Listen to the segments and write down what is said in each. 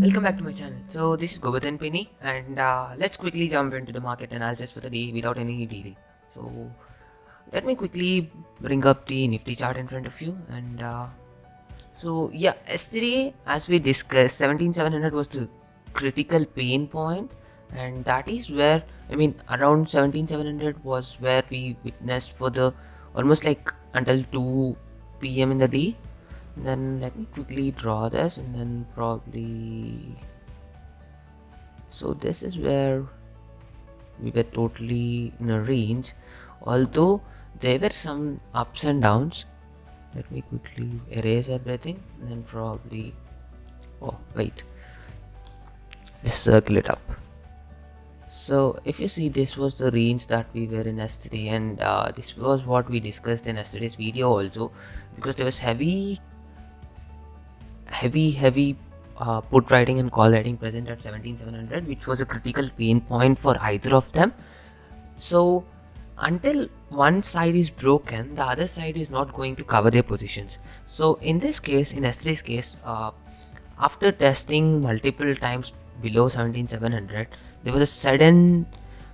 Welcome back to my channel. So this is Govardhan Penny, and let's quickly jump into the market analysis for the day without any delay. So let me quickly bring up the Nifty chart in front of you, and yesterday as we discussed, 17,700 was the critical pain point, and that is where around 17,700 was where we witnessed for the almost like until 2 p.m. in the day. Then let me quickly draw this, and then probably, so this is where we were totally in a range, although there were some ups and downs. Let me quickly erase everything, and then probably, oh wait, let's circle it up. So if you see, this was the range that we were in yesterday, and this was what we discussed in yesterday's video also, because there was heavy put writing and call writing present at 17,700, which was a critical pain point for either of them. So until one side is broken, the other side is not going to cover their positions. So in this case, in yesterday's case, after testing multiple times below 17,700, there was a sudden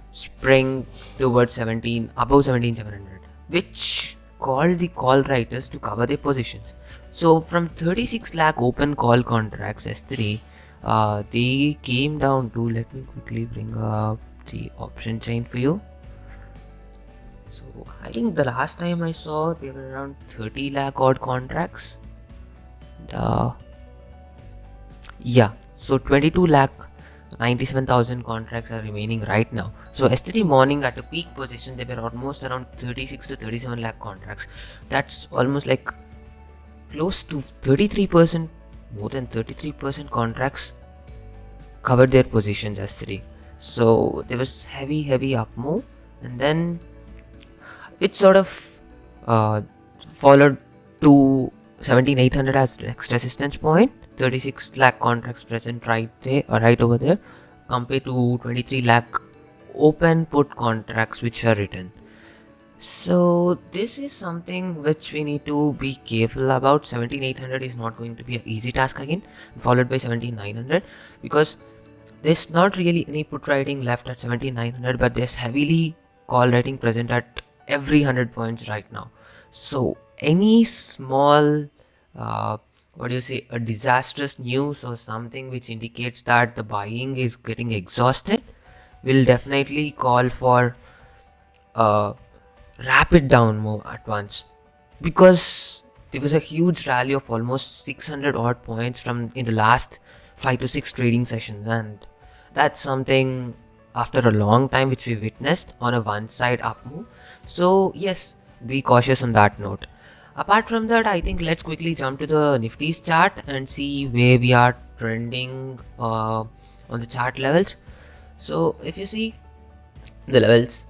spring towards above 17,700, which called the call writers to cover their positions. So from 36 lakh open call contracts yesterday, they came down to, let me quickly bring up the option chain for you. So I think the last time I saw, they were around 30 lakh odd contracts. So 22 lakh 97,000 contracts are remaining right now. So yesterday morning at a peak position, they were almost around 36 to 37 lakh contracts. That's almost like close to 33%, more than 33% contracts covered their positions yesterday. So there was heavy up move, and then it sort of followed to 17,800 as next resistance point. 36 lakh contracts present right there, or right over there, compared to 23 lakh open put contracts which were written. So this is something which we need to be careful about. 17,800 is not going to be an easy task again, followed by 17,900, because there's not really any put writing left at 17,900, but there's heavily call writing present at every 100 points right now. So any small a disastrous news or something which indicates that the buying is getting exhausted will definitely call for rapid down move at once, because there was a huge rally of almost 600 odd points from in the last 5 to 6 trading sessions, and that's something after a long time which we witnessed on a one side up move. So yes, be cautious on that note. Apart from that, I think let's quickly jump to the Nifty's chart and see where we are trending on the chart levels. So if you see the levels,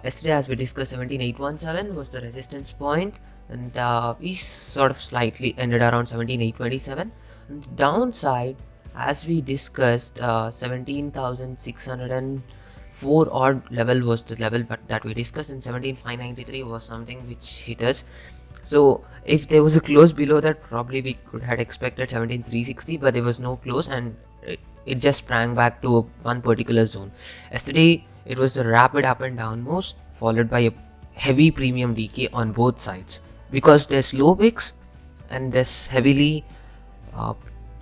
yesterday as we discussed, 17,817 was the resistance point, and we sort of slightly ended around 17,827. And the downside, as we discussed, 17,604 odd level was the level that we discussed, and 17,593 was something which hit us. So if there was a close below that, probably we could have expected 17,360, but there was no close, and it just sprang back to one particular zone. Yesterday it was a rapid up and down moves, followed by a heavy premium decay on both sides, because there's low wicks and there's heavily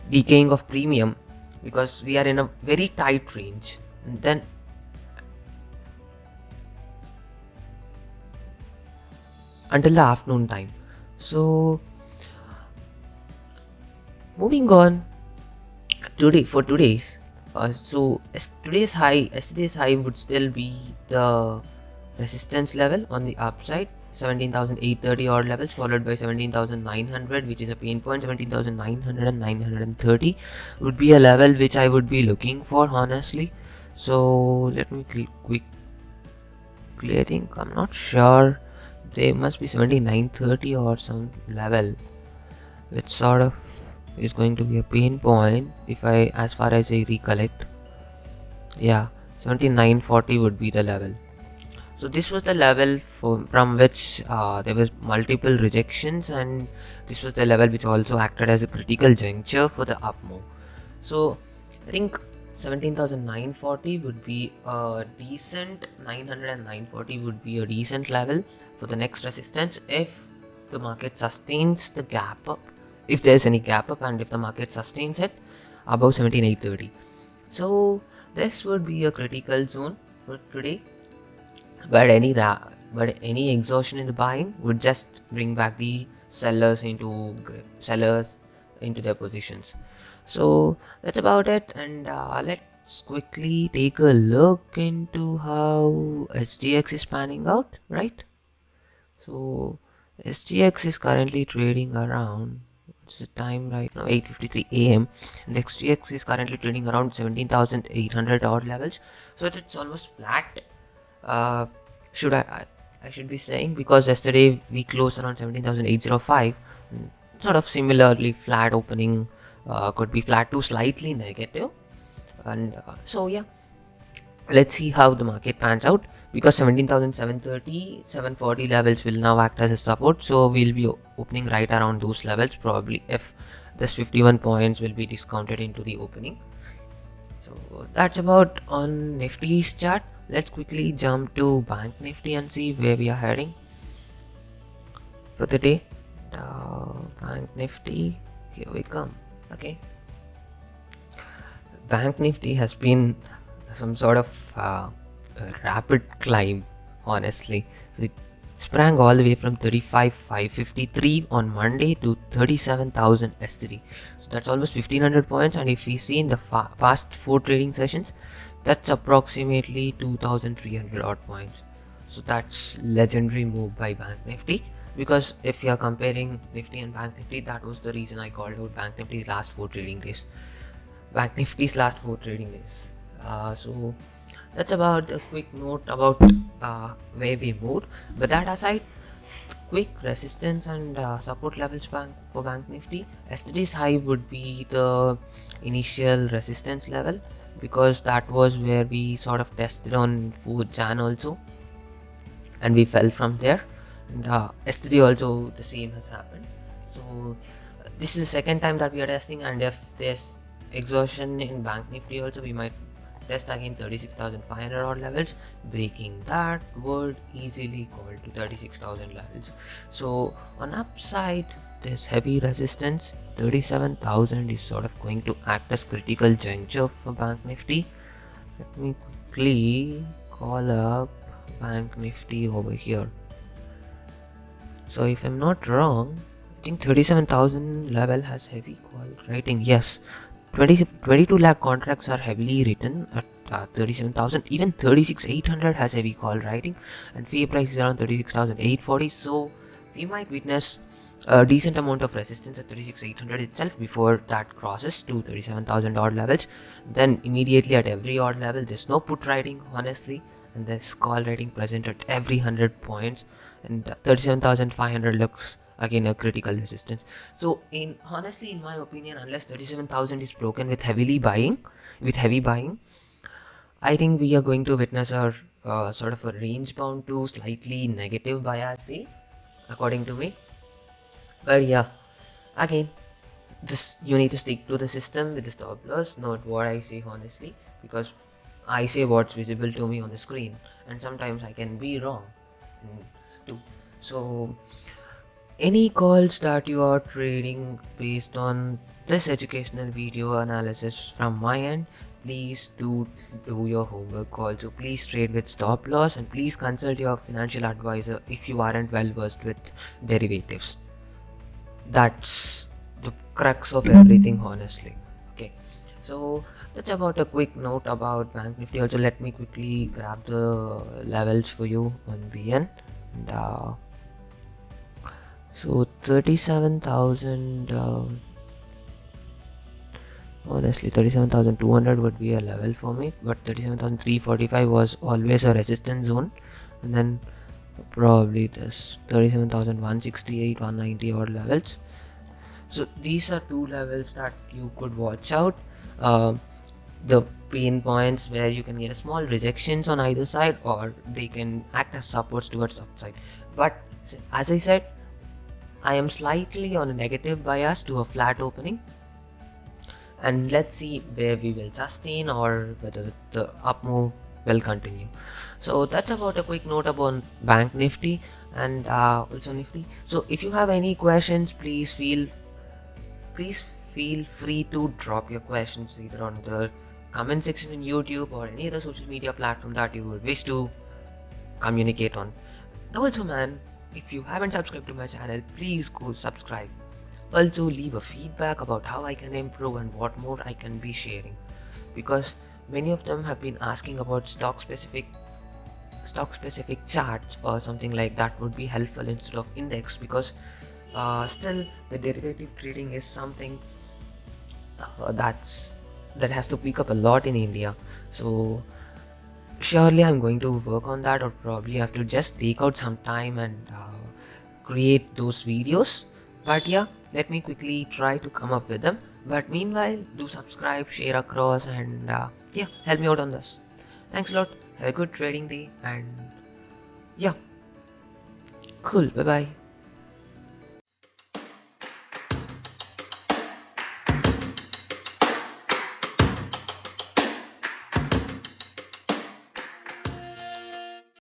decaying of premium, because we are in a very tight range. And then until the afternoon time. So moving on today, for today's yesterday's high would still be the resistance level on the upside, 17,830 odd levels, followed by 17,900, which is a pain point. 17,900 and 930 would be a level which I would be looking for, honestly. So let me quickly, I think, I'm not sure, there must be 17,930 or some level which sort of is going to be a pain point, as far as I recollect. Yeah, 17,940 would be the level. So this was the level from which there was multiple rejections, and this was the level which also acted as a critical juncture for the up move. So I think 17,940 would be a decent, 900 and 940 would be a decent level for the next resistance if the market sustains the gap up, if there's any gap up, and if the market sustains it above 17,830. So this would be a critical zone for today, but any exhaustion in the buying would just bring back the sellers into their positions. So that's about it, and let's quickly take a look into how SGX is panning out, right? So SGX is currently trading around, what's the time right now, 8:53 a.m. and SGX is currently trading around 17,800 odd levels. So it's almost flat. Uh, should I should be saying, because yesterday we closed around 17,805, sort of similarly flat opening, could be flat to slightly negative, and so yeah, let's see how the market pans out, because 17,730, 740 levels will now act as a support, so we'll be opening right around those levels probably, if this 51 points will be discounted into the opening. So that's about on Nifty's chart. Let's quickly jump to Bank Nifty and see where we are heading for the day. Bank Nifty, here we come. Okay, Bank Nifty has been some sort of rapid climb, honestly. So it sprang all the way from 35,553 on Monday to 37,000 S3. So that's almost 1500 points, and if we see in the past 4 trading sessions, that's approximately 2,300 odd points. So that's legendary move by Bank Nifty, because if you are comparing Nifty and Bank Nifty, that was the reason I called out Bank Nifty's last 4 trading days. Bank Nifty's last 4 trading days. So that's about a quick note about where we moved. But that aside, quick resistance and support levels for Bank Nifty. Yesterday's high would be the initial resistance level, because that was where we sort of tested on 4th Jan also, and we fell from there. And yesterday also the same has happened. So this is the second time that we are testing, and if there's exhaustion in Bank Nifty also, we might test again 36,500 odd levels. Breaking that would easily call to 36,000 levels. So on upside, there's heavy resistance. 37,000 is sort of going to act as critical juncture for Bank Nifty. Let me quickly call up Bank Nifty over here. So if I'm not wrong, I think 37,000 level has heavy call writing. Yes, 22 lakh contracts are heavily written at 37,000. Even 36,800 has heavy call writing, and fee price is around 36,840. So we might witness a decent amount of resistance at 36,800 itself before that crosses to 37,000 odd levels. Then immediately at every odd level, there's no put writing, honestly, and there's call writing present at every 100 points, and 37,500 looks again a critical resistance. So honestly, in my opinion, unless 37,000 is broken with heavy buying, I think we are going to witness a sort of a range bound to slightly negative bias day, according to me. But yeah, again, you need to stick to the system with the stop loss, not what I say, honestly, because I say what's visible to me on the screen, and sometimes I can be wrong too. So any calls that you are trading based on this educational video analysis from my end, please do your homework also. Please trade with stop loss, and please consult your financial advisor if you aren't well versed with derivatives. That's the crux of everything, honestly. Okay, so that's about a quick note about Bank Nifty. Also, let me quickly grab the levels for you on BN. And so 37,000, honestly 37,200 would be a level for me, but 37,345 was always a resistance zone, and then probably this 37,168, 190 odd levels. So these are 2 levels that you could watch out. The pain points where you can get a small rejections on either side, or they can act as supports towards upside. But as I said, I am slightly on a negative bias to a flat opening, and let's see where we will sustain or whether the up move will continue. So that's about a quick note about Bank Nifty and also Nifty. So if you have any questions, please feel free to drop your questions either on the comment section in YouTube or any other social media platform that you would wish to communicate on. And also, man, if you haven't subscribed to my channel, please go subscribe. Also, leave a feedback about how I can improve and what more I can be sharing, because many of them have been asking about stock specific charts or something like that would be helpful instead of index, because still the derivative trading is something that has to pick up a lot in India. So surely I'm going to work on that, or probably have to just take out some time and create those videos. But yeah, let me quickly try to come up with them. But meanwhile, do subscribe, share across, and yeah, help me out on this. Thanks a lot. Have a good trading day, and yeah, cool. Bye bye.